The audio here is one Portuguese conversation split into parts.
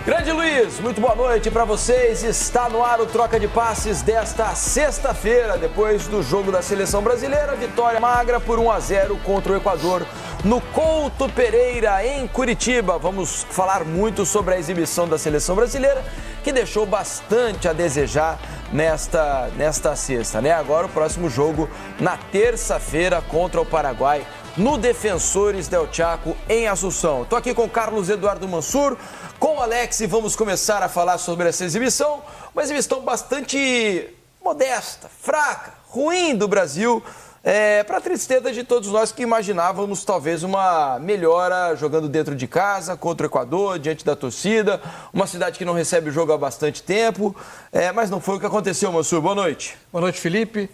Grande Luiz, muito boa noite para vocês. Está no ar o Troca de Passes desta sexta-feira, depois do jogo da Seleção Brasileira. Vitória magra por 1-0 contra o Equador no Couto Pereira, em Curitiba. Vamos falar muito sobre a exibição da Seleção Brasileira, que deixou bastante a desejar nesta sexta, né? Agora o próximo jogo na terça-feira contra o Paraguai, no Defensores del Chaco, em Assunção. Estou aqui com o Carlos Eduardo Mansur, com o Alex, e vamos começar a falar sobre essa exibição. Uma exibição bastante modesta, fraca, ruim do Brasil, para a tristeza de todos nós que imaginávamos talvez uma melhora jogando dentro de casa, contra o Equador, diante da torcida, uma cidade que não recebe o jogo há bastante tempo, mas não foi o que aconteceu, Mansur. Boa noite. Boa noite, Felipe.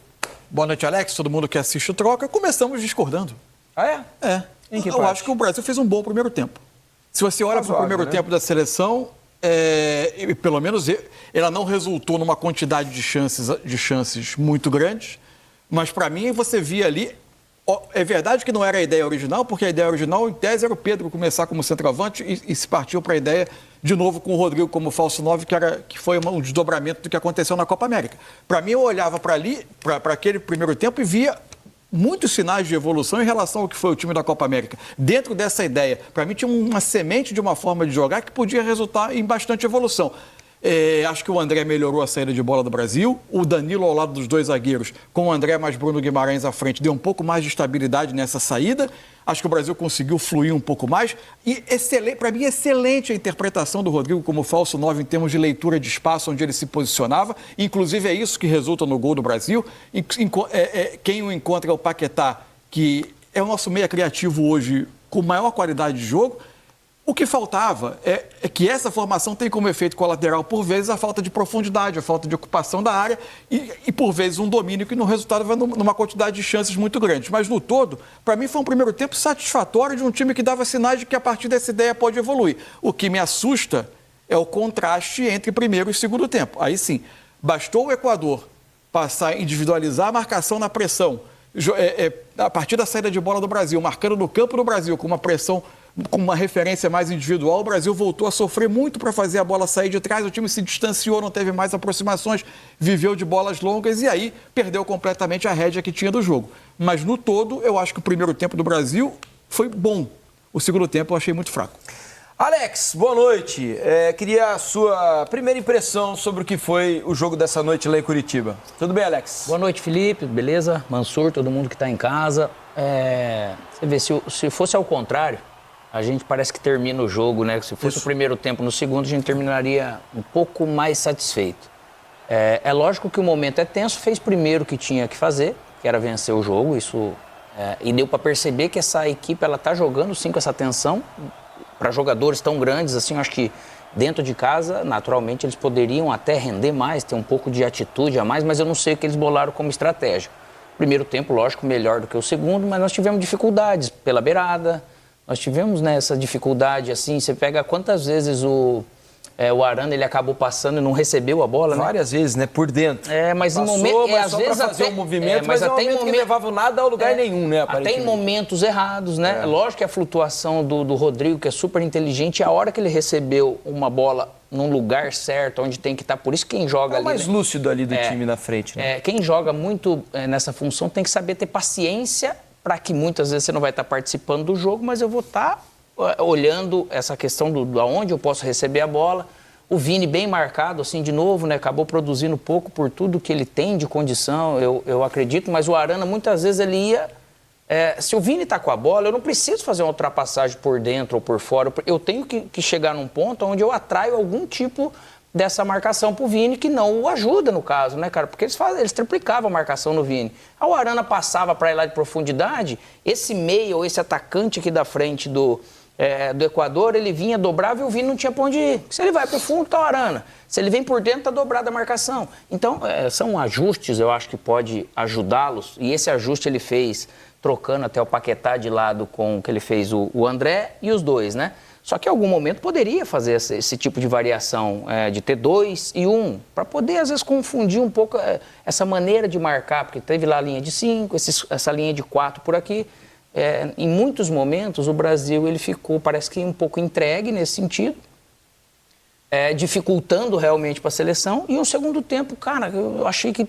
Boa noite, Alex, todo mundo que assiste o Troca. Começamos discordando. Ah, é? É. Eu acho que o Brasil fez um bom primeiro tempo. Se você olha para o primeiro tempo da seleção, pelo menos ela não resultou numa quantidade de chances muito grandes, mas para mim você via ali, é verdade que não era a ideia original, porque a ideia original em tese era o Pedro começar como centroavante e se partiu para a ideia de novo com o Rodrigo como falso 9, que foi um desdobramento do que aconteceu na Copa América. Para mim eu olhava para ali, para aquele primeiro tempo e via muitos sinais de evolução em relação ao que foi o time da Copa América. Dentro dessa ideia, para mim tinha uma semente de uma forma de jogar que podia resultar em bastante evolução. Acho que o André melhorou a saída de bola do Brasil, o Danilo ao lado dos dois zagueiros, com o André mais Bruno Guimarães à frente, deu um pouco mais de estabilidade nessa saída. Acho que o Brasil conseguiu fluir um pouco mais. E, para mim, excelente a interpretação do Rodrigo como falso 9 em termos de leitura de espaço onde ele se posicionava. Inclusive, é isso que resulta no gol do Brasil. Quem o encontra é o Paquetá, que é o nosso meia criativo hoje com maior qualidade de jogo. O que faltava é que essa formação tem como efeito colateral, por vezes, a falta de profundidade, a falta de ocupação da área e por vezes, um domínio que no resultado vai numa quantidade de chances muito grande. Mas, no todo, para mim, foi um primeiro tempo satisfatório de um time que dava sinais de que, a partir dessa ideia, pode evoluir. O que me assusta é o contraste entre primeiro e segundo tempo. Aí, sim, bastou o Equador passar a individualizar a marcação na pressão, a partir da saída de bola do Brasil, marcando no campo do Brasil com uma pressão, com uma referência mais individual, o Brasil voltou a sofrer muito para fazer a bola sair de trás, o time se distanciou, não teve mais aproximações, viveu de bolas longas e aí perdeu completamente a rédea que tinha do jogo. Mas no todo, eu acho que o primeiro tempo do Brasil foi bom. O segundo tempo eu achei muito fraco. Alex, boa noite. Queria a sua primeira impressão sobre o que foi o jogo dessa noite lá em Curitiba. Tudo bem, Alex? Boa noite, Felipe. Beleza? Mansur, todo mundo que está em casa. Você vê, se fosse ao contrário, a gente parece que termina o jogo, né? Se fosse o primeiro tempo, no segundo, a gente terminaria um pouco mais satisfeito. É lógico que o momento é tenso, fez primeiro o que tinha que fazer, que era vencer o jogo, e deu para perceber que essa equipe, ela tá jogando sim com essa tensão, para jogadores tão grandes, assim, acho que dentro de casa, naturalmente, eles poderiam até render mais, ter um pouco de atitude a mais, mas eu não sei o que eles bolaram como estratégia. Primeiro tempo, lógico, melhor do que o segundo, mas nós tivemos dificuldades pela beirada. Nós tivemos essa dificuldade, assim, você pega quantas vezes o Arana, ele acabou passando e não recebeu a bola, né? Várias vezes, né? Por dentro. Mas passou, em momentos... às vezes para fazer um movimento, mas até em momentos que levava nada a lugar nenhum, né? Até em momentos errados, né? Lógico que a flutuação do Rodrigo, que é super inteligente, a hora que ele recebeu uma bola num lugar certo, onde tem que estar, por isso quem joga ali... É mais lúcido ali do time na frente, né? Quem joga muito nessa função tem que saber ter paciência, para que muitas vezes você não vai estar participando do jogo, mas eu vou estar olhando essa questão de aonde eu posso receber a bola. O Vini bem marcado, assim, de novo, né? Acabou produzindo pouco por tudo que ele tem de condição, eu acredito, mas o Arana, muitas vezes, ele ia... se o Vini está com a bola, eu não preciso fazer uma ultrapassagem por dentro ou por fora, eu tenho que chegar num ponto onde eu atraio algum tipo dessa marcação pro Vini, que não o ajuda no caso, né, cara? Porque eles triplicavam a marcação no Vini. O Arana passava para ir lá de profundidade, esse meia ou esse atacante aqui da frente do Equador, ele vinha, dobrava e o Vini não tinha para onde ir. Se ele vai pro fundo, tá o Arana. Se ele vem por dentro, tá dobrada a marcação. Então, são ajustes, eu acho que pode ajudá-los, e esse ajuste ele fez trocando até o Paquetá de lado com o que ele fez o André e os dois, né? Só que em algum momento poderia fazer esse tipo de variação, de ter 2 e 1, para poder, às vezes, confundir um pouco essa maneira de marcar, porque teve lá a linha de 5, essa linha de 4 por aqui. Em muitos momentos, o Brasil ele ficou, parece que um pouco entregue nesse sentido. dificultando realmente para a seleção. E o segundo tempo, cara, eu achei que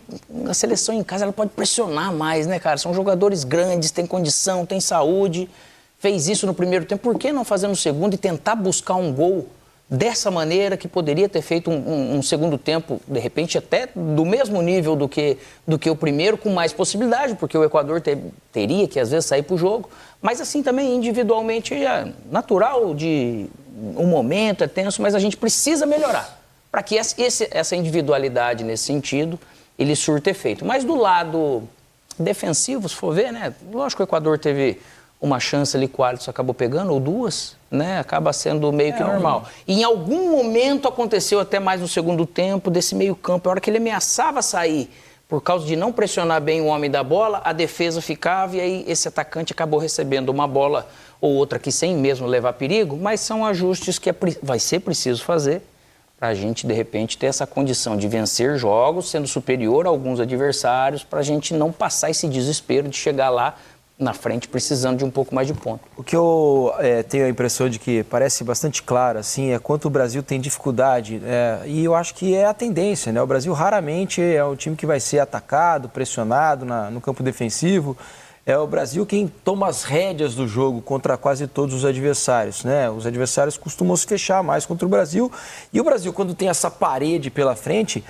a seleção em casa ela pode pressionar mais, né, cara? São jogadores grandes, têm condição, têm saúde. Fez isso no primeiro tempo, por que não fazer no segundo e tentar buscar um gol dessa maneira, que poderia ter feito um segundo tempo, de repente, até do mesmo nível do que o primeiro, com mais possibilidade, porque o Equador teria que, às vezes, sair para o jogo. Mas, assim, também, individualmente, é natural de um momento, é tenso, mas a gente precisa melhorar para que essa individualidade, nesse sentido, ele surta efeito. Mas, do lado defensivo, se for ver, né? Lógico que o Equador teve uma chance ali que o Alisson acabou pegando, ou duas, né? Acaba sendo meio que normal. E em algum momento aconteceu, até mais no segundo tempo, desse meio campo, a hora que ele ameaçava sair, por causa de não pressionar bem o homem da bola, a defesa ficava e aí esse atacante acabou recebendo uma bola ou outra aqui sem mesmo levar perigo, mas são ajustes que vai ser preciso fazer para a gente, de repente, ter essa condição de vencer jogos, sendo superior a alguns adversários, para a gente não passar esse desespero de chegar lá na frente precisando de um pouco mais de ponto. O que eu tenho a impressão de que parece bastante claro assim, é quanto o Brasil tem dificuldade, e eu acho que é a tendência, né? O Brasil raramente é um time que vai ser atacado, pressionado no campo defensivo. É o Brasil quem toma as rédeas do jogo contra quase todos os adversários, né? Os adversários costumam se fechar mais contra o Brasil, e o Brasil, quando tem essa parede pela frente,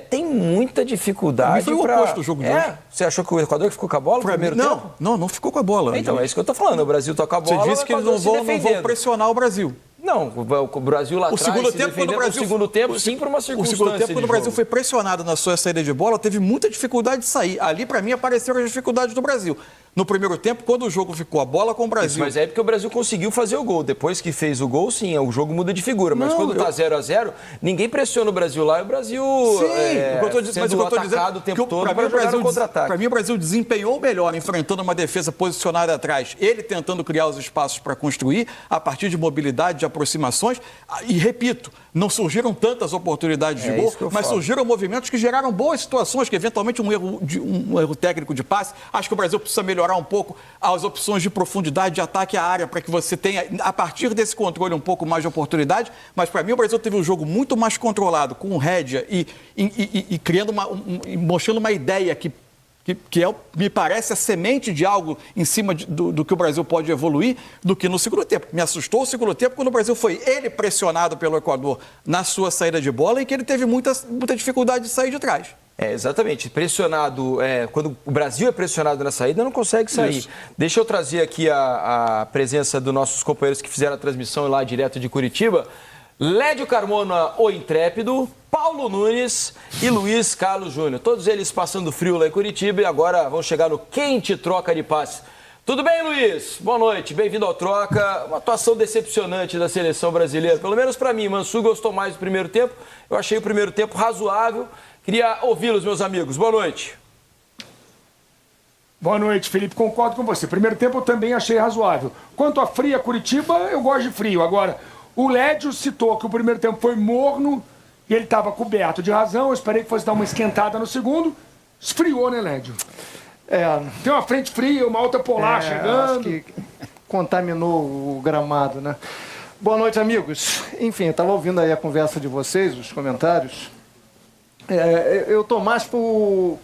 tem muita dificuldade. Foi o oposto do jogo de hoje. Você achou que o Equador ficou com a bola no primeiro tempo? Não ficou com a bola. Então, é isso que eu tô falando. O Brasil toca a bola. Você disse que eles não vão pressionar o Brasil. Não, o Brasil lá atrás segundo tempo, quando o Brasil, o segundo tempo, sim, por uma circunstância. O segundo tempo, quando o Brasil foi pressionado na sua saída de bola, teve muita dificuldade de sair. Ali, para mim, apareceram as dificuldades do Brasil. No primeiro tempo, quando o jogo ficou a bola com o Brasil... Isso, mas é porque o Brasil conseguiu fazer o gol. Depois que fez o gol, sim, o jogo muda de figura. Mas quando tá 0-0, ninguém pressiona o Brasil lá e o Brasil sendo atacado o tempo todo para jogar no contra-ataque. Para mim, o Brasil desempenhou melhor enfrentando uma defesa posicionada atrás, ele tentando criar os espaços para construir, a partir de mobilidade, de aproximações. E, repito, não surgiram tantas oportunidades de gol, mas surgiram movimentos que geraram boas situações, que eventualmente um erro técnico de passe. Acho que o Brasil precisa melhorar um pouco as opções de profundidade, de ataque à área, para que você tenha, a partir desse controle, um pouco mais de oportunidade. Mas, para mim, o Brasil teve um jogo muito mais controlado, com rédea e criando mostrando uma ideia que me parece a semente de algo em cima do que o Brasil pode evoluir, do que no segundo tempo. Me assustou o segundo tempo quando o Brasil foi pressionado pelo Equador na sua saída de bola e que ele teve muita dificuldade de sair de trás. Exatamente. Pressionado, quando o Brasil é pressionado na saída, não consegue sair. Isso. Deixa eu trazer aqui a presença dos nossos companheiros que fizeram a transmissão lá direto de Curitiba. Lédio Carmona, o Intrépido, Paulo Nunes e Luiz Carlos Júnior. Todos eles passando frio lá em Curitiba e agora vão chegar no quente troca de passe. Tudo bem, Luiz? Boa noite, bem-vindo ao Troca. Uma atuação decepcionante da seleção brasileira, pelo menos para mim. Mansu gostou mais do primeiro tempo, eu achei o primeiro tempo razoável. Queria ouvi-los, meus amigos. Boa noite. Boa noite, Felipe. Concordo com você. Primeiro tempo eu também achei razoável. Quanto a fria Curitiba, eu gosto de frio. Agora, o Lédio citou que o primeiro tempo foi morno e ele estava coberto de razão. Eu esperei que fosse dar uma esquentada no segundo. Esfriou, né, Lédio? Tem uma frente fria, uma alta polar chegando. Acho que contaminou o gramado, né? Boa noite, amigos. Enfim, eu estava ouvindo aí a conversa de vocês, os comentários. Eu estou mais por...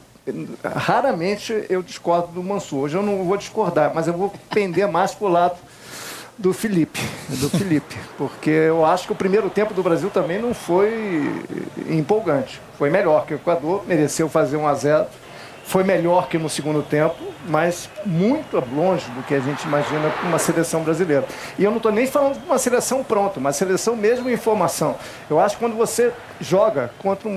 Raramente eu discordo do Mansu. Hoje eu não vou discordar, mas eu vou pender mais para o lado do Felipe, porque eu acho que o primeiro tempo do Brasil também não foi empolgante. Foi melhor que o Equador, mereceu fazer 1-0. Foi melhor que no segundo tempo, mas muito longe do que a gente imagina com uma seleção brasileira. E eu não estou nem falando de uma seleção pronta, uma seleção mesmo em formação. Eu acho que quando você joga contra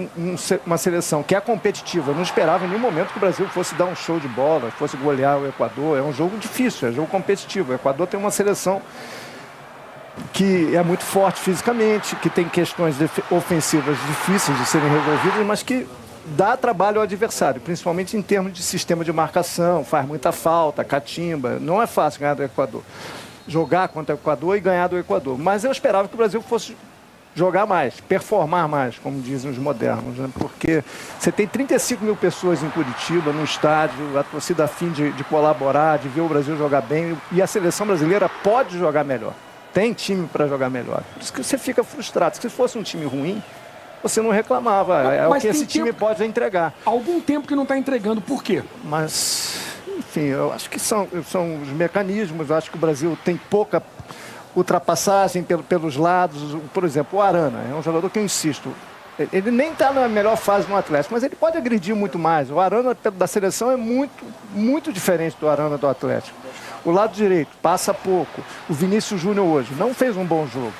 uma seleção que é competitiva, eu não esperava em nenhum momento que o Brasil fosse dar um show de bola, fosse golear o Equador. É um jogo difícil, é um jogo competitivo. O Equador tem uma seleção que é muito forte fisicamente, que tem questões ofensivas difíceis de serem resolvidas, mas que dá trabalho ao adversário, principalmente em termos de sistema de marcação, faz muita falta, catimba. Não é fácil ganhar do Equador. Jogar contra o Equador e ganhar do Equador. Mas eu esperava que o Brasil fosse jogar mais, performar mais, como dizem os modernos, né? Porque você tem 35 mil pessoas em Curitiba, no estádio, a torcida a fim de colaborar, de ver o Brasil jogar bem, e a seleção brasileira pode jogar melhor. tem time para jogar melhor. Por isso que você fica frustrado. Se fosse um time ruim, você não reclamava. É o que esse time pode entregar. Há algum tempo que não está entregando. Por quê? Mas, enfim, eu acho que são os mecanismos. Eu acho que o Brasil tem pouca ultrapassagem pelos lados. Por exemplo, o Arana é um jogador que eu insisto. Ele nem está na melhor fase no Atlético, mas ele pode agredir muito mais. O Arana da seleção é muito diferente do Arana do Atlético. O lado direito passa pouco. O Vinícius Júnior hoje não fez um bom jogo.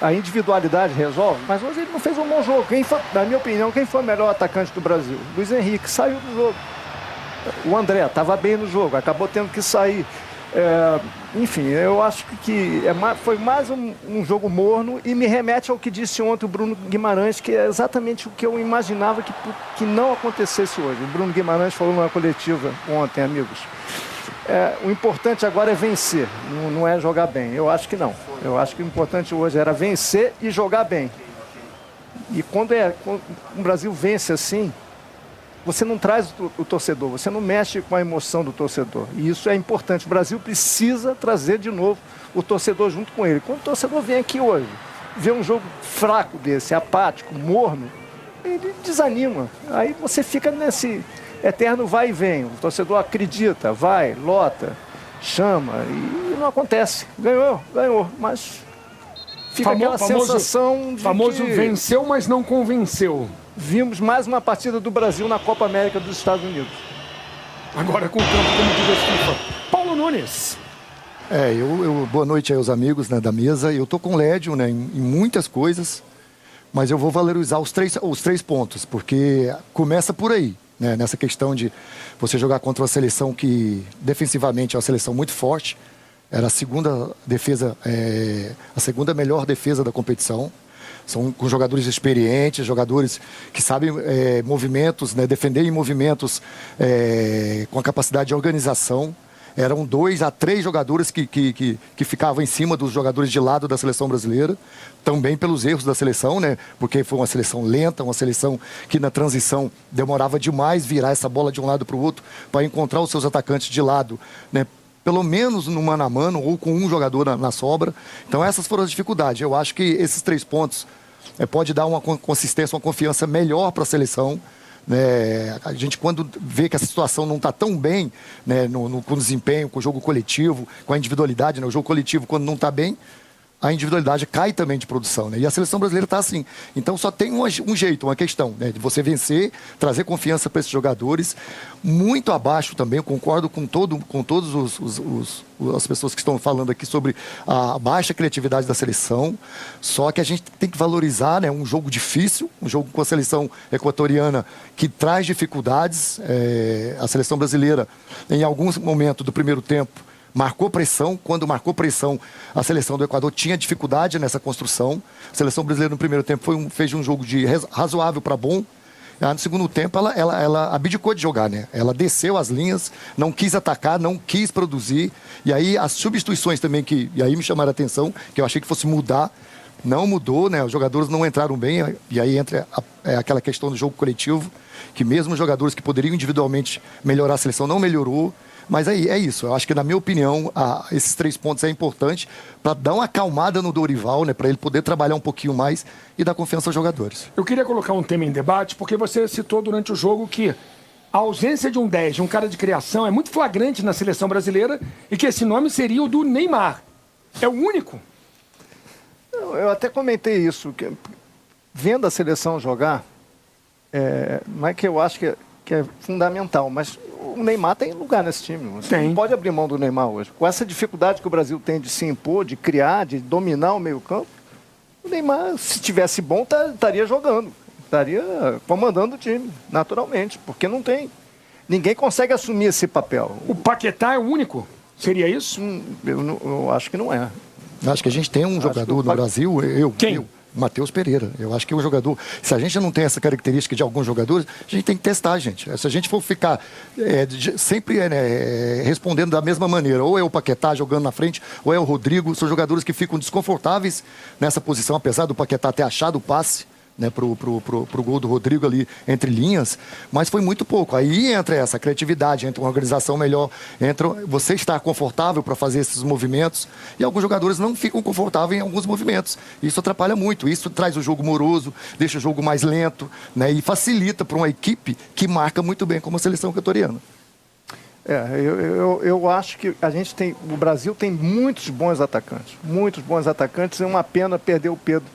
A individualidade resolve, mas hoje ele não fez um bom jogo. Na minha opinião, quem foi o melhor atacante do Brasil? Luiz Henrique, saiu do jogo. O André estava bem no jogo, acabou tendo que sair. Enfim, eu acho que foi mais um jogo morno e me remete ao que disse ontem o Bruno Guimarães, que é exatamente o que eu imaginava que não acontecesse hoje. O Bruno Guimarães falou numa coletiva ontem, amigos. O importante agora é vencer, não é jogar bem. Eu acho que não. Eu acho que o importante hoje era vencer e jogar bem. E quando o Brasil vence assim, você não traz o torcedor, você não mexe com a emoção do torcedor. E isso é importante. O Brasil precisa trazer de novo o torcedor junto com ele. Quando o torcedor vem aqui hoje, vê um jogo fraco desse, apático, morno, ele desanima. Aí você fica nesse eterno vai e vem. O torcedor acredita, vai, lota, chama e não acontece. Ganhou, mas fica aquela sensação de famoso venceu, mas não convenceu. Vimos mais uma partida do Brasil na Copa América dos Estados Unidos. Agora com o campo, como diz a FIFA. Paulo Nunes. Boa noite aí aos amigos, né, da mesa. Eu tô com o Lédio, né, em muitas coisas, mas eu vou valorizar os três pontos, porque começa por aí, né, nessa questão de você jogar contra uma seleção que defensivamente é uma seleção muito forte. Era a segunda melhor defesa da competição. São com jogadores experientes, jogadores que sabem movimentos, né, defender em movimentos com a capacidade de organização. Eram 2 a 3 jogadores que ficavam em cima dos jogadores de lado da seleção brasileira, também pelos erros da seleção, né, porque foi uma seleção lenta, uma seleção que na transição demorava demais virar essa bola de um lado para o outro para encontrar os seus atacantes de lado, né, pelo menos no mano a mano ou com um jogador na sobra. Então essas foram as dificuldades. Eu acho que esses 3 pontos pode dar uma consistência, uma confiança melhor para a seleção. A gente, quando vê que a situação não está tão bem, né, com o desempenho, com o jogo coletivo, com a individualidade, né, o jogo coletivo, quando não está bem, a individualidade cai também de produção, né? E a seleção brasileira está assim. Então só tem um jeito, uma questão, né, de você vencer, trazer confiança para esses jogadores. Muito abaixo também, eu concordo com todos as pessoas que estão falando aqui sobre a baixa criatividade da seleção. Só que a gente tem que valorizar, né, um jogo difícil, um jogo com a seleção equatoriana que traz dificuldades. A seleção brasileira, em alguns momentos do primeiro tempo, marcou pressão. Quando marcou pressão, a seleção do Equador tinha dificuldade nessa construção. A seleção brasileira, no primeiro tempo, fez um jogo de razoável para bom. No segundo tempo, ela abdicou de jogar, né? Ela desceu as linhas, não quis atacar, não quis produzir. E aí, as substituições também, e aí me chamaram a atenção, que eu achei que fosse mudar, não mudou, né? Os jogadores não entraram bem. E aí entra aquela questão do jogo coletivo, que mesmo os jogadores que poderiam individualmente melhorar a seleção, não melhorou. Mas aí é isso, eu acho que, na minha opinião, esses 3 pontos é importante para dar uma acalmada no Dorival, né, para ele poder trabalhar um pouquinho mais e dar confiança aos jogadores. Eu queria colocar um tema em debate, porque você citou durante o jogo que a ausência de um 10, de um cara de criação, é muito flagrante na seleção brasileira e que esse nome seria o do Neymar. É o único. Eu até comentei isso, que, vendo a seleção jogar, não é que eu acho que é fundamental, mas o Neymar tem lugar nesse time. Você não pode abrir mão do Neymar hoje. Com essa dificuldade que o Brasil tem de se impor, de criar, de dominar o meio-campo, o Neymar, se tivesse bom, estaria jogando, estaria comandando o time, naturalmente, porque não tem. Ninguém consegue assumir esse papel. O Paquetá é o único? Seria isso? Eu acho que não é. Acho que a gente tem um jogador no Brasil, Quem? Matheus Pereira. Eu acho que é um jogador... Se a gente não tem essa característica de alguns jogadores, a gente tem que testar, gente. Se a gente for ficar sempre respondendo da mesma maneira, ou é o Paquetá jogando na frente, ou é o Rodrigo, são jogadores que ficam desconfortáveis nessa posição, apesar do Paquetá ter achado o passe, né, pro gol do Rodrigo ali entre linhas, mas foi muito pouco. Aí entra essa criatividade, entra uma organização melhor, entra você estar confortável para fazer esses movimentos, e alguns jogadores não ficam confortáveis em alguns movimentos. Isso atrapalha muito, isso traz o jogo moroso, deixa o jogo mais lento, né, e facilita para uma equipe que marca muito bem como a seleção equatoriana. Eu acho que o Brasil tem muitos bons atacantes, é uma pena perder o Pedro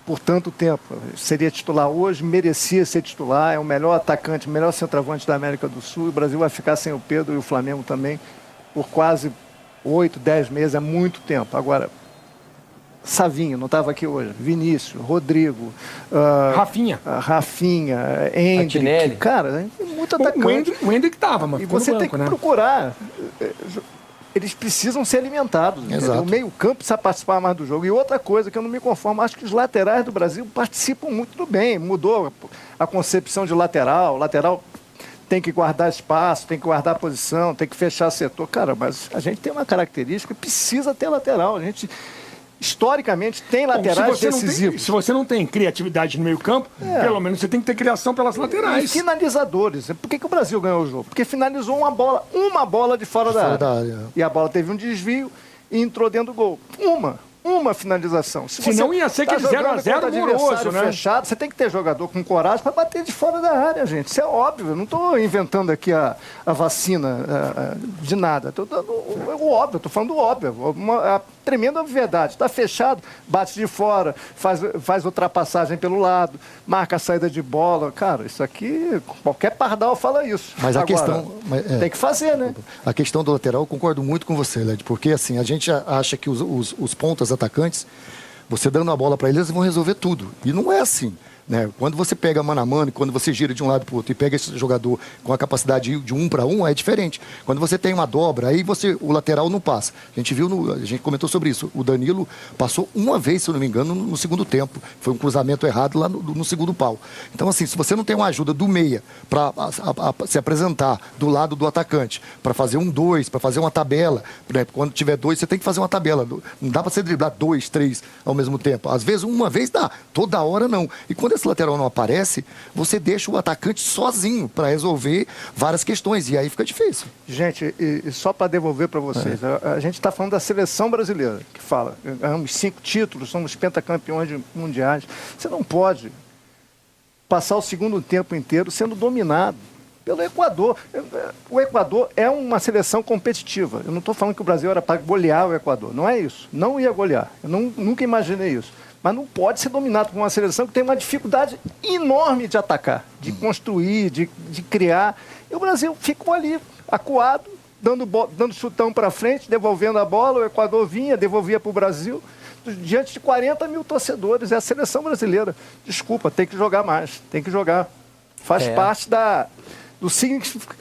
por tanto tempo. Seria titular hoje, merecia ser titular, é o melhor atacante, o melhor centroavante da América do Sul. O Brasil vai ficar sem o Pedro e o Flamengo também por quase 8, 10 meses, é muito tempo. Agora, Savinho, não estava aqui hoje, Vinícius, Rodrigo, Rafinha, Endrick, cara, é muito atacante. O Endrick estava, mas e você tem que procurar. Eles precisam ser alimentados. O meio-campo precisa participar mais do jogo. E outra coisa que eu não me conformo, acho que os laterais do Brasil participam muito bem. Mudou a concepção de lateral. Lateral tem que guardar espaço, tem que guardar posição, tem que fechar setor. Cara, mas a gente tem uma característica, precisa ter lateral. A gente, historicamente, tem laterais decisivos. Se você não tem criatividade no meio-campo, pelo menos você tem que ter criação pelas laterais. E finalizadores. Por que o Brasil ganhou o jogo? Porque finalizou uma bola de fora da área. E a bola teve um desvio e entrou dentro do gol. Uma finalização. Se não ia ser aquele 0-0 moroso, né? Fechado, você tem que ter jogador com coragem para bater de fora da área, gente. Isso é óbvio. Eu não estou inventando aqui a vacina de nada. Estou dando o óbvio, estou falando o óbvio. Uma tremenda obviedade. Está fechado, bate de fora, faz ultrapassagem pelo lado, marca a saída de bola. Cara, isso aqui, qualquer pardal fala isso. Mas a questão... tem que fazer, né? A questão do lateral, eu concordo muito com você, Led, porque assim, a gente acha que os pontas atacantes, você dando a bola para eles vão resolver tudo. E não é assim, né? Quando você pega mano a mano, quando você gira de um lado para o outro e pega esse jogador com a capacidade de 1 para 1, é diferente. Quando você tem uma dobra, aí o lateral não passa. A gente comentou sobre isso. O Danilo passou uma vez, se eu não me engano, no segundo tempo. Foi um cruzamento errado lá no segundo pau. Então, assim, se você não tem uma ajuda do meia para se apresentar do lado do atacante, para fazer 1-2, para fazer uma tabela, né? Quando tiver 2, você tem que fazer uma tabela. Não dá para você driblar 2, 3 ao mesmo tempo. Às vezes, uma vez dá, toda hora não. E quando esse lateral não aparece, você deixa o atacante sozinho para resolver várias questões, e aí fica difícil. Gente, e só para devolver para vocês, a gente está falando da seleção brasileira, que fala, ganhamos 5 títulos, somos pentacampeões mundiais. Você não pode passar o segundo tempo inteiro sendo dominado pelo Equador. O Equador é uma seleção competitiva. Eu não estou falando que o Brasil era para golear o Equador, não é isso. Não ia golear, eu nunca imaginei isso. Mas não pode ser dominado por uma seleção que tem uma dificuldade enorme de atacar, de construir, de criar. E o Brasil ficou ali, acuado, dando chutão para frente, devolvendo a bola. O Equador vinha, devolvia para o Brasil, diante de 40 mil torcedores. É a seleção brasileira. Desculpa, tem que jogar mais, tem que jogar. Faz parte do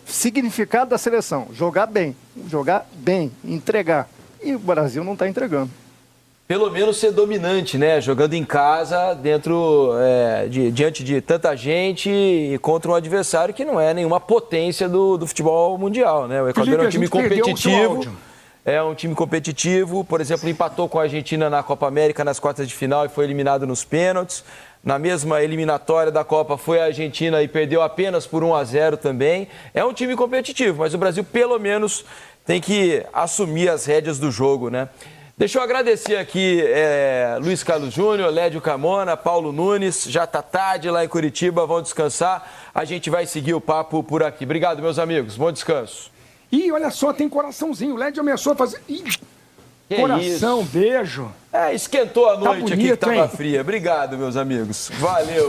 significado da seleção. Jogar bem, entregar. E o Brasil não está entregando. Pelo menos ser dominante, né? Jogando em casa, diante de tanta gente e contra um adversário que não é nenhuma potência do futebol mundial, né? O Equador é um time competitivo. É um time competitivo, por exemplo, empatou com a Argentina na Copa América nas quartas de final e foi eliminado nos pênaltis. Na mesma eliminatória da Copa foi a Argentina e perdeu apenas por 1-0 também. É um time competitivo, mas o Brasil pelo menos tem que assumir as rédeas do jogo, né? Deixa eu agradecer aqui Luiz Carlos Júnior, Lédio Carmona, Paulo Nunes, já tá tarde lá em Curitiba, vão descansar. A gente vai seguir o papo por aqui. Obrigado, meus amigos. Bom descanso. Ih, olha só, tem coraçãozinho. O Lédio ameaçou a fazer... Coração, beijo. Esquentou a noite bonito, aqui que tava hein? fria. Obrigado, meus amigos. Valeu.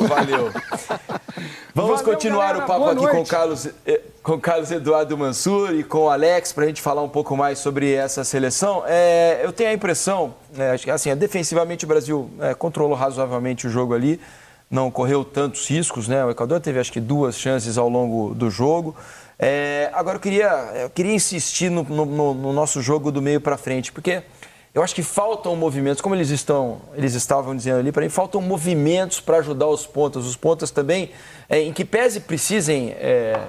Vamos continuar galera. o papo Boa aqui noite. com Carlos Eduardo Mansur e com o Alex para a gente falar um pouco mais sobre essa seleção. Eu tenho a impressão, assim, defensivamente o Brasil controlou razoavelmente o jogo ali, não correu tantos riscos, né? O Equador teve acho que 2 chances ao longo do jogo. Agora eu queria insistir no nosso jogo do meio para frente, porque eu acho que faltam movimentos, como eles estavam dizendo ali, para mim faltam movimentos para ajudar os pontas. Os pontas também, em que pese precisem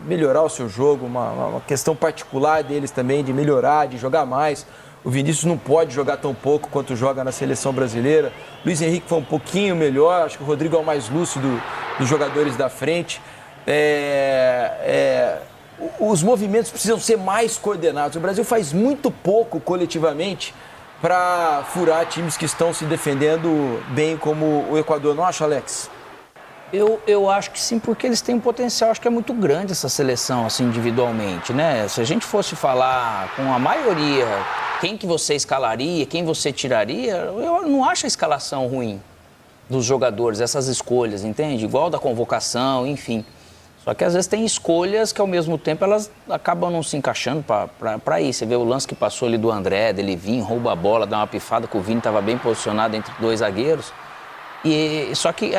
melhorar o seu jogo, uma questão particular deles também, de melhorar, de jogar mais. O Vinícius não pode jogar tão pouco quanto joga na seleção brasileira. Luiz Henrique foi um pouquinho melhor. Acho que o Rodrigo é o mais lúcido dos jogadores da frente. Os movimentos precisam ser mais coordenados. O Brasil faz muito pouco coletivamente para furar times que estão se defendendo bem, como o Equador. Não acha, Alex? Eu acho que sim, porque eles têm um potencial, acho que é muito grande essa seleção, assim, individualmente, né? Se a gente fosse falar com a maioria, quem que você escalaria, quem você tiraria, eu não acho a escalação ruim dos jogadores, essas escolhas, entende? Igual da convocação, enfim. Só que às vezes tem escolhas que ao mesmo tempo elas acabam não se encaixando para ir. Você vê o lance que passou ali do André, dele vir, rouba a bola, dá uma pifada, que o Vini estava bem posicionado entre dois zagueiros. Só que,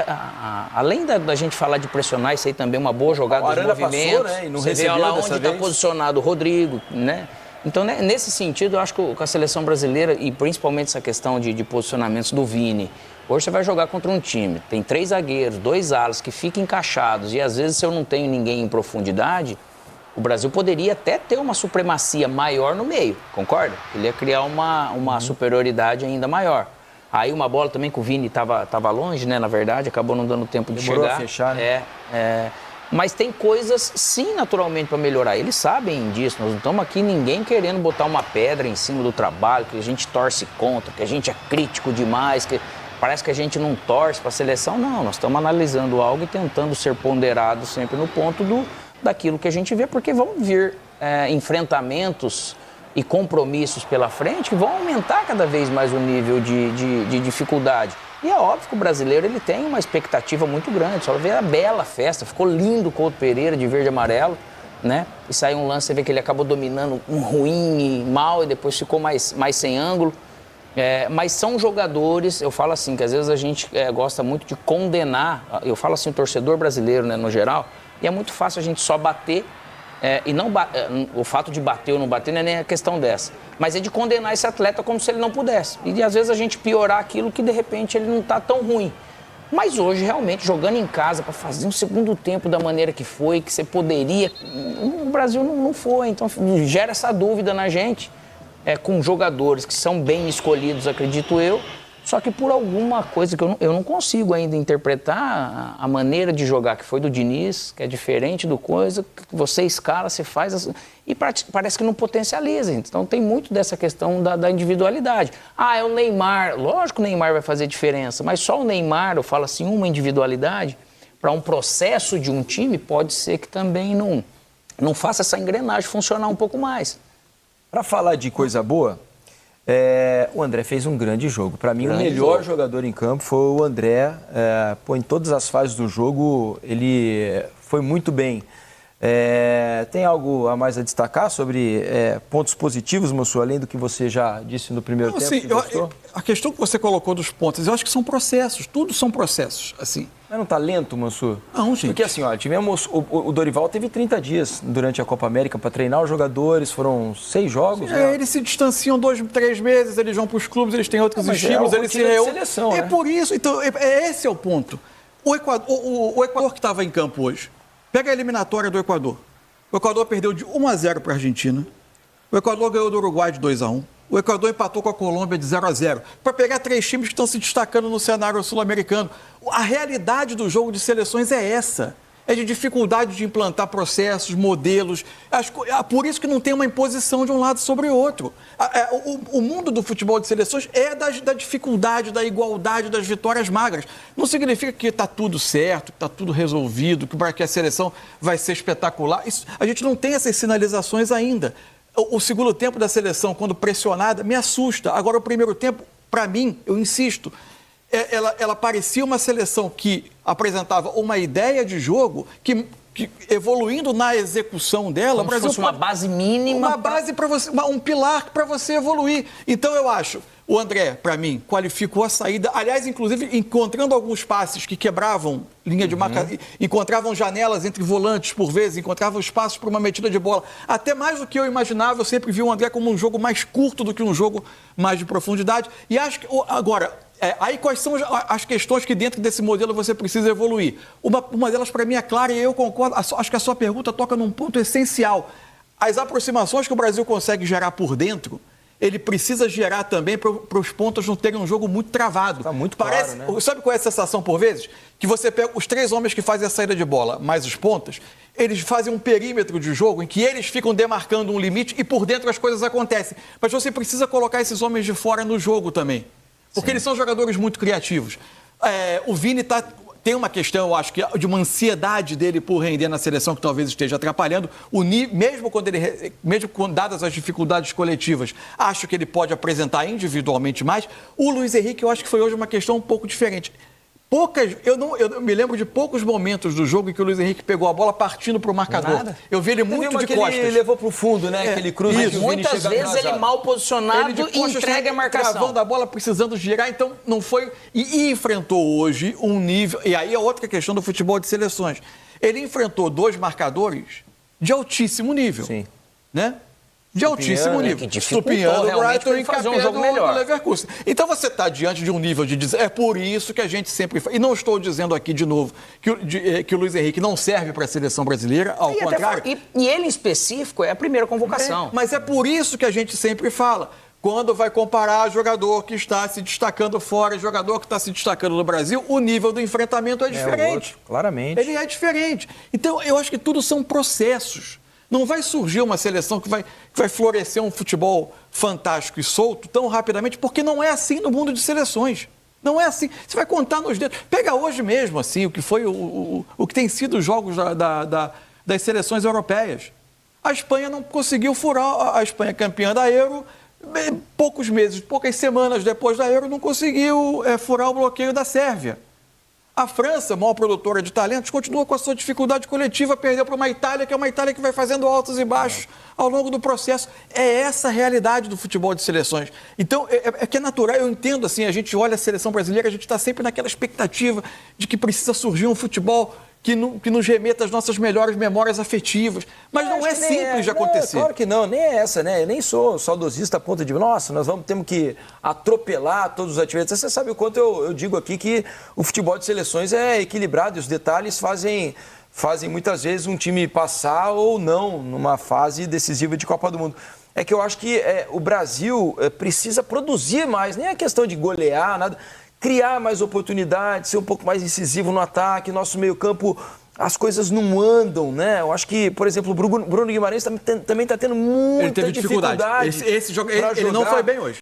além da gente falar de pressionar, isso aí também é uma boa jogada dos movimentos. Passou, né? E não você vê lá onde está vez. posicionado o Rodrigo, né? Então, né, nesse sentido, eu acho que a seleção brasileira, e principalmente essa questão de posicionamentos do Vini, hoje você vai jogar contra um time, tem 3 zagueiros, 2 alas que ficam encaixados, e às vezes se eu não tenho ninguém em profundidade, o Brasil poderia até ter uma supremacia maior no meio, concorda? Ele ia criar uma superioridade ainda maior. Aí uma bola também que o Vini estava longe, né? Na verdade, acabou não dando tempo de Demorou chegar. A fechar, né? Mas tem coisas, sim, naturalmente, para melhorar. Eles sabem disso. Nós não estamos aqui ninguém querendo botar uma pedra em cima do trabalho, que a gente torce contra, que a gente é crítico demais, que parece que a gente não torce para a seleção. Não, nós estamos analisando algo e tentando ser ponderados sempre no ponto daquilo que a gente vê, porque vão vir enfrentamentos e compromissos pela frente que vão aumentar cada vez mais o nível de dificuldade. E é óbvio que o brasileiro ele tem uma expectativa muito grande. Só ver a bela festa, ficou lindo o Couto Pereira de verde e amarelo, né? E saiu um lance, você vê que ele acabou dominando um ruim e mal e depois ficou mais sem ângulo. Mas são jogadores, eu falo assim, que às vezes a gente gosta muito de condenar, eu falo assim, o torcedor brasileiro, né, no geral, e é muito fácil a gente só bater. O fato de bater ou não bater não é nem a questão dessa. Mas é de condenar esse atleta como se ele não pudesse. E às vezes a gente piorar aquilo que de repente ele não está tão ruim. Mas hoje, realmente, jogando em casa para fazer um segundo tempo da maneira que foi, que você poderia... O Brasil não foi. Então gera essa dúvida na gente, com jogadores que são bem escolhidos, acredito eu. Só que por alguma coisa que eu não consigo ainda interpretar a maneira de jogar que foi do Diniz, que é diferente do coisa, que você escala, você faz, e parece que não potencializa. Então tem muito dessa questão da individualidade. É o Neymar, lógico que o Neymar vai fazer diferença, mas só o Neymar, eu falo assim, uma individualidade, para um processo de um time, pode ser que também não faça essa engrenagem funcionar um pouco mais. Para falar de coisa boa... o André fez um grande jogo. Para mim, o melhor jogador em campo foi o André. Em todas as fases do jogo, ele foi muito bem. Tem algo a mais a destacar sobre pontos positivos, Mansur, além do que você já disse no primeiro tempo? Assim, a questão que você colocou dos pontos, eu acho que são processos, tudo são processos, assim. Mas não tá lento, Mansur? Não, gente. Porque assim, tivemos... O Dorival teve 30 dias durante a Copa América para treinar os jogadores, foram 6 jogos. Né? Eles se distanciam 2, 3 meses, eles vão para os clubes, eles têm outros estímulos, eles se reúnem. Seleção, né? Por isso, então, esse é o ponto. O Equador que estava em campo hoje, pega a eliminatória do Equador. O Equador perdeu de 1-0 para a Argentina. O Equador ganhou do Uruguai de 2-1. O Equador empatou com a Colômbia de 0-0. Para pegar 3 times que estão se destacando no cenário sul-americano. A realidade do jogo de seleções é essa. É de dificuldade de implantar processos, modelos. Por isso que não tem uma imposição de um lado sobre o outro. O mundo do futebol de seleções é da dificuldade, da igualdade, das vitórias magras. Não significa que está tudo certo, que está tudo resolvido, que a seleção vai ser espetacular. A gente não tem essas sinalizações ainda. O segundo tempo da seleção, quando pressionada, me assusta. Agora, o primeiro tempo, para mim, eu insisto, ela parecia uma seleção que apresentava uma ideia de jogo que evoluindo na execução dela... Como se fosse uma base mínima. Uma base para você, um pilar para você evoluir. Então, eu acho... O André, para mim, qualificou a saída. Aliás, inclusive, encontrando alguns passes que quebravam linha de marca, encontravam janelas entre volantes por vezes, encontravam espaços para uma metida de bola. Até mais do que eu imaginava, eu sempre vi o André como um jogo mais curto do que um jogo mais de profundidade. E acho que, agora, aí quais são as questões que dentro desse modelo você precisa evoluir? Uma delas, para mim, é clara e eu concordo. Acho que a sua pergunta toca num ponto essencial. As aproximações que o Brasil consegue gerar por dentro, ele precisa gerar também para os pontas não terem um jogo muito travado. Tá muito claro, né? Sabe qual é a sensação por vezes? Que você pega os 3 homens que fazem a saída de bola, mais os pontas, eles fazem um perímetro de jogo em que eles ficam demarcando um limite e por dentro as coisas acontecem. Mas você precisa colocar esses homens de fora no jogo também. Porque eles são jogadores muito criativos. O Vini tem uma questão, eu acho, que de uma ansiedade dele por render na seleção que talvez esteja atrapalhando. Mesmo com dadas as dificuldades coletivas, acho que ele pode apresentar individualmente mais. O Luiz Henrique, eu acho que foi hoje uma questão um pouco diferente. Eu me lembro de poucos momentos do jogo em que o Luiz Henrique pegou a bola partindo para o marcador. Nada. Eu vi ele muito de costas. Ele levou para o fundo, né? Aquele cruze que o Vini Muitas chega vezes ele atrasado. mal posicionado Ele de e costas, entrega a marcação. Travando a bola, precisando girar, então não foi... E enfrentou hoje um nível... E aí é outra questão do futebol de seleções. Ele enfrentou 2 marcadores de altíssimo nível. Sim. Né? De altíssimo que nível. dificultou Estupiñán, realmente Brighton pra e ele fazer um Capé jogo do melhor. Leverkusen. Então você está diante de um nível de... É por isso que a gente sempre... E não estou dizendo aqui de novo que o Luiz Henrique não serve para a seleção brasileira, ao contrário. E ele em específico é a primeira convocação. Mas é por isso que a gente sempre fala. Quando vai comparar jogador que está se destacando fora e jogador que está se destacando no Brasil, o nível do enfrentamento é diferente. outro, claramente. Ele é diferente. Então, eu acho que tudo são processos. Não vai surgir uma seleção que vai florescer um futebol fantástico e solto tão rapidamente, porque não é assim no mundo de seleções. Não é assim. Você vai contar nos dedos. Pega hoje mesmo, assim, o que foi o que tem sido os jogos das seleções europeias. A Espanha não conseguiu furar, a Espanha campeã da Euro, poucas semanas depois da Euro, não conseguiu furar o bloqueio da Sérvia. A França, maior produtora de talentos, continua com a sua dificuldade coletiva, perdeu para uma Itália, que é uma Itália que vai fazendo altos e baixos ao longo do processo. É essa a realidade do futebol de seleções. Então, é que é natural, eu entendo assim, a gente olha a seleção brasileira, a gente está sempre naquela expectativa de que precisa surgir um futebol que nos remeta às nossas melhores memórias afetivas. Mas não é simples de acontecer. Claro que não, nem é essa, né? Eu nem sou saudosista a ponto de, nossa, temos que atropelar todos os ativistas. Você sabe o quanto eu digo aqui que o futebol de seleções é equilibrado e os detalhes fazem muitas vezes um time passar ou não numa fase decisiva de Copa do Mundo. É que eu acho que o Brasil precisa produzir mais, nem é questão de golear, nada. Criar mais oportunidades, ser um pouco mais incisivo no ataque, nosso meio-campo, as coisas não andam, né? Eu acho que, por exemplo, o Bruno Guimarães também está tendo muita dificuldade. Esse jogo, ele não foi bem hoje.